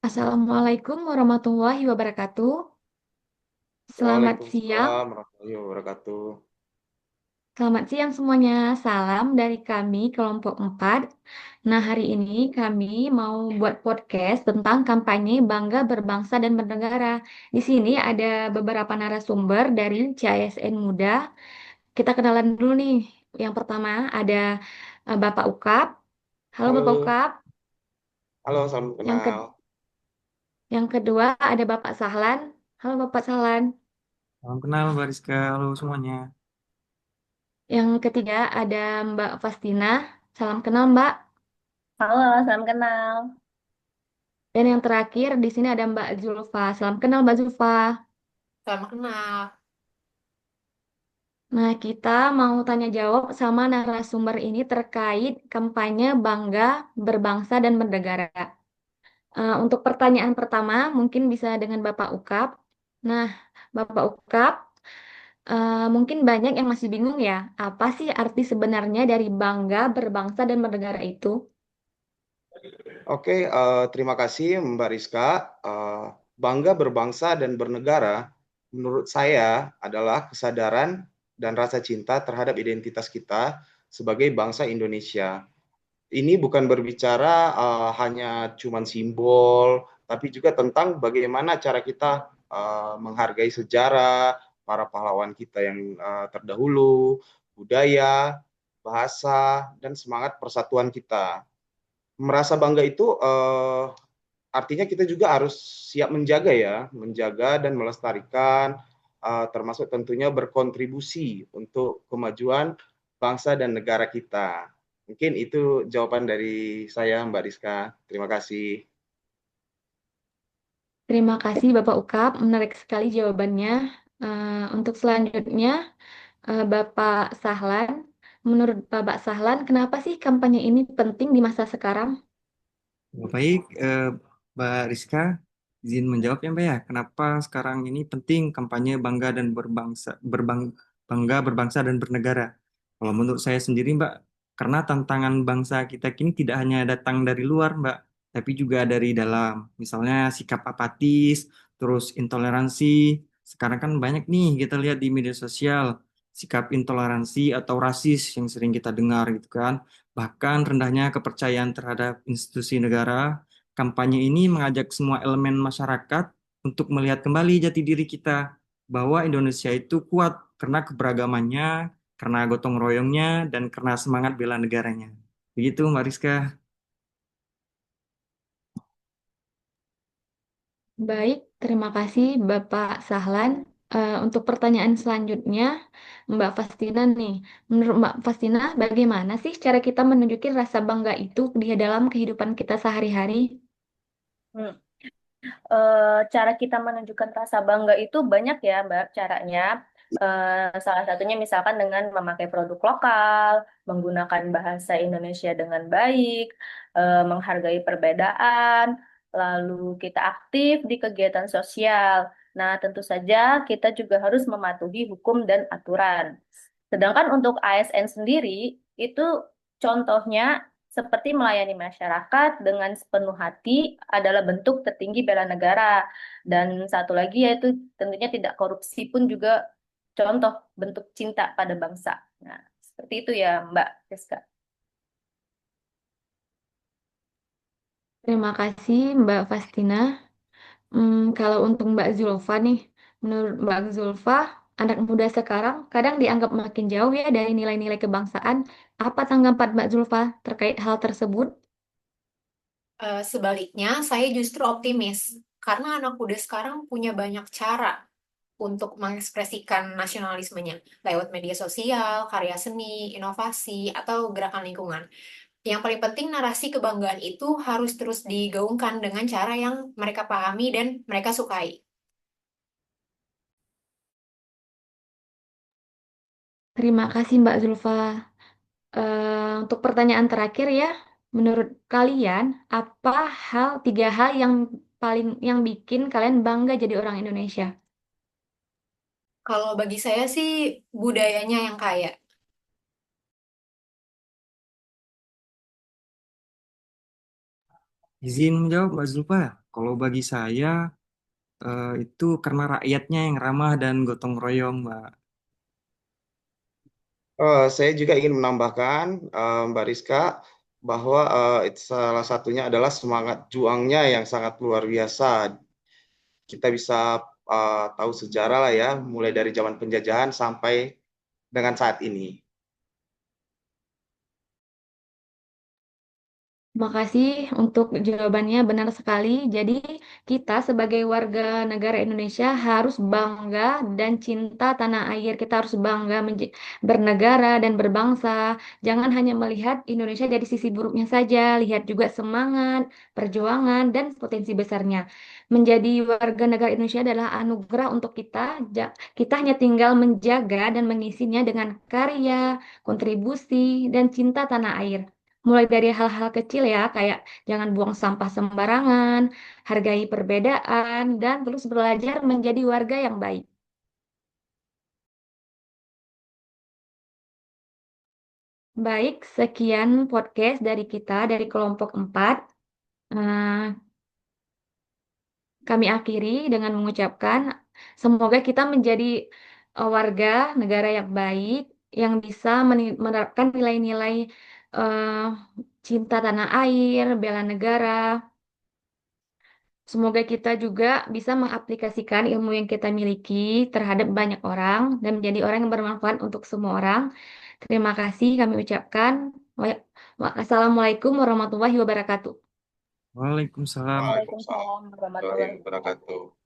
Assalamualaikum warahmatullahi wabarakatuh. Selamat siang, Waalaikumsalam warahmatullahi wabarakatuh. selamat siang semuanya. Salam dari kami kelompok 4. Nah, hari ini kami mau buat podcast tentang kampanye Bangga Berbangsa dan Bernegara. Di sini ada beberapa narasumber dari CASN Muda. Kita kenalan dulu nih. Yang pertama ada Bapak Ukap. Halo Bapak Halo, Ukap. halo, salam Yang ke kenal. yang kedua ada Bapak Sahlan. Halo Bapak Sahlan. Salam kenal Mbak Rizka, halo semuanya. Yang ketiga ada Mbak Fastina. Salam kenal Mbak. Halo, salam kenal. Dan yang terakhir di sini ada Mbak Zulfa. Salam kenal Mbak Zulfa. Salam kenal. Nah, kita mau tanya jawab sama narasumber ini terkait kampanye Bangga Berbangsa dan Bernegara. Untuk pertanyaan pertama mungkin bisa dengan Bapak Ukap. Nah, Bapak Ukap, mungkin banyak yang masih bingung ya, apa sih arti sebenarnya dari bangga, berbangsa, dan bernegara itu? Oke, terima kasih Mbak Rizka. Bangga berbangsa dan bernegara, menurut saya adalah kesadaran dan rasa cinta terhadap identitas kita sebagai bangsa Indonesia. Ini bukan berbicara hanya cuman simbol, tapi juga tentang bagaimana cara kita menghargai sejarah, para pahlawan kita yang terdahulu, budaya, bahasa, dan semangat persatuan kita. Merasa bangga itu artinya kita juga harus siap menjaga ya, menjaga dan melestarikan, termasuk tentunya berkontribusi untuk kemajuan bangsa dan negara kita. Mungkin itu jawaban dari saya, Mbak Rizka. Terima kasih. Terima kasih Bapak Ukap, menarik sekali jawabannya. Untuk selanjutnya, Bapak Sahlan, menurut Bapak Sahlan, kenapa sih kampanye ini penting di masa sekarang? Baik, Mbak Rizka, izin menjawab ya Mbak ya. Kenapa sekarang ini penting kampanye bangga dan bangga berbangsa dan bernegara? Kalau menurut saya sendiri Mbak, karena tantangan bangsa kita kini tidak hanya datang dari luar Mbak, tapi juga dari dalam. Misalnya sikap apatis, terus intoleransi. Sekarang kan banyak nih kita lihat di media sosial, sikap intoleransi atau rasis yang sering kita dengar gitu kan. Bahkan rendahnya kepercayaan terhadap institusi negara, kampanye ini mengajak semua elemen masyarakat untuk melihat kembali jati diri kita bahwa Indonesia itu kuat karena keberagamannya, karena gotong royongnya, dan karena semangat bela negaranya. Begitu, Mbak Rizka. Baik, terima kasih Bapak Sahlan. Untuk pertanyaan selanjutnya, Mbak Fastina nih. Menurut Mbak Fastina, bagaimana sih cara kita menunjukin rasa bangga itu di dalam kehidupan kita sehari-hari? Hmm. Cara kita menunjukkan rasa bangga itu banyak ya, Mbak, caranya. Salah satunya misalkan dengan memakai produk lokal, menggunakan bahasa Indonesia dengan baik, menghargai perbedaan, lalu kita aktif di kegiatan sosial. Nah, tentu saja kita juga harus mematuhi hukum dan aturan. Sedangkan untuk ASN sendiri, itu contohnya seperti melayani masyarakat dengan sepenuh hati adalah bentuk tertinggi bela negara. Dan satu lagi yaitu tentunya tidak korupsi pun juga contoh bentuk cinta pada bangsa. Nah, seperti itu ya Mbak Rizka. Terima kasih Mbak Fastina. Kalau untuk Mbak Zulfa nih, menurut Mbak Zulfa, anak muda sekarang kadang dianggap makin jauh ya dari nilai-nilai kebangsaan. Apa tanggapan Mbak Zulfa terkait hal tersebut? Sebaliknya, saya justru optimis karena anak muda sekarang punya banyak cara untuk mengekspresikan nasionalismenya lewat media sosial, karya seni, inovasi, atau gerakan lingkungan. Yang paling penting narasi kebanggaan itu harus terus digaungkan dengan cara yang mereka pahami dan mereka sukai. Terima kasih Mbak Zulfa. Untuk pertanyaan terakhir ya, menurut kalian apa tiga hal yang yang bikin kalian bangga jadi orang Indonesia? Kalau bagi saya sih budayanya yang kaya. Izin menjawab, Mbak Zulfa. Kalau bagi saya itu karena rakyatnya yang ramah dan gotong royong, Mbak. Saya juga ingin menambahkan, Mbak Rizka, bahwa salah satunya adalah semangat juangnya yang sangat luar biasa. Kita bisa tahu sejarah lah ya, mulai dari zaman penjajahan sampai dengan saat ini. Makasih untuk jawabannya benar sekali. Jadi, kita sebagai warga negara Indonesia harus bangga dan cinta tanah air. Kita harus bangga bernegara dan berbangsa. Jangan hanya melihat Indonesia dari sisi buruknya saja, lihat juga semangat, perjuangan, dan potensi besarnya. Menjadi warga negara Indonesia adalah anugerah untuk kita. Kita hanya tinggal menjaga dan mengisinya dengan karya, kontribusi, dan cinta tanah air. Mulai dari hal-hal kecil ya, kayak jangan buang sampah sembarangan, hargai perbedaan, dan terus belajar menjadi warga yang baik. Baik, sekian podcast dari kita, dari kelompok 4. Eh, Kami akhiri dengan mengucapkan, semoga kita menjadi warga negara yang baik, yang bisa menerapkan nilai-nilai eh, cinta tanah air, bela negara. Semoga kita juga bisa mengaplikasikan ilmu yang kita miliki terhadap banyak orang dan menjadi orang yang bermanfaat untuk semua orang. Terima kasih kami ucapkan. Assalamualaikum warahmatullahi wabarakatuh. Waalaikumsalam. Waalaikumsalam Waalaikumsalam warahmatullahi warahmatullahi wabarakatuh.